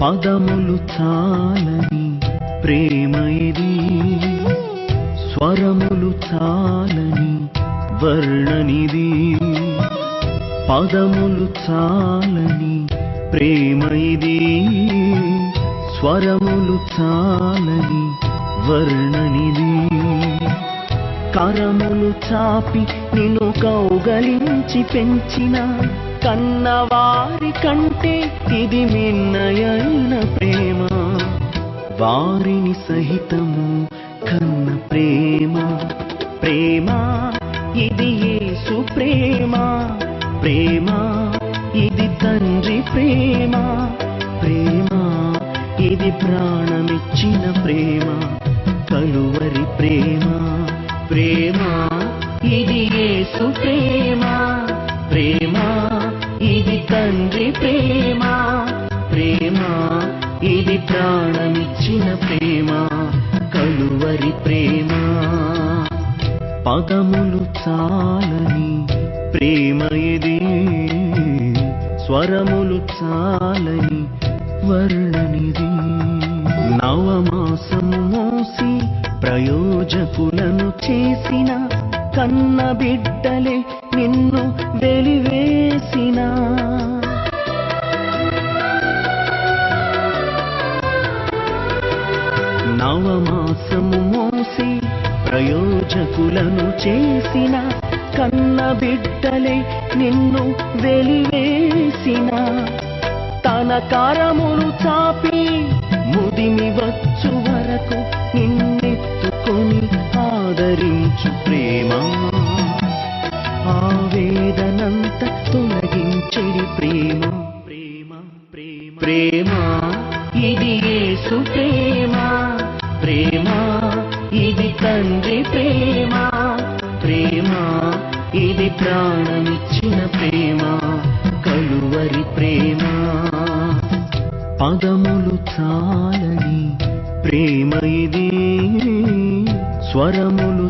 పదములు చాలని ప్రేమ ఇది, స్వరములు చాలని వర్ణనిది. పదములు చాలని ప్రేమ ఇది, స్వరములు చాలని వర్ణనిది. కరములు చాపి నిన్ను కౌగలించి పెంచిన కన్నవారి కంటే ఇది మిన్నయైన ప్రేమ. వారిని సహితము కన్న ప్రేమ. ప్రేమ ఇది యేసు ప్రేమ. ప్రేమ ఇది తండ్రి ప్రేమ. ప్రేమ ఇది ప్రాణమిచ్చిన ప్రేమ, కలువరి ప్రేమ. ప్రేమ ఇది యేసు ప్రేమ. ప్రేమ ఇది తండ్రి ప్రేమ. ప్రేమ ఇది ప్రాణమిచ్చిన ప్రేమ, కలువరి ప్రేమ. పదములు చాలని ప్రేమ ఇది, స్వరములు చాలని వర్ణనిది. నవమాసము మోసి ప్రయోజకులను చేసిన కన్న బిడ్డలే నిన్ను వెలివేసిన. నవమాసము మోసి ప్రయోజకులను చేసిన కన్న బిడ్డలే నిన్ను వెలివేసిన. తన కరములు చాపి ముదిమి వచ్చు వరకు నిన్నెత్తుకొని ఆదరించు ప్రేమ. ఆవేదనంత తొలగించెడి ప్రేమ. ప్రేమ ప్రేమ ప్రేమ ఇది యేసు ప్రేమ. ప్రేమ ఇది తండ్రి ప్రేమ. ప్రేమ ఇది ప్రాణమిచ్చిన ప్రేమ, కలువరి ప్రేమ. పదములు చాలని ప్రేమ ఇది, స్వరములు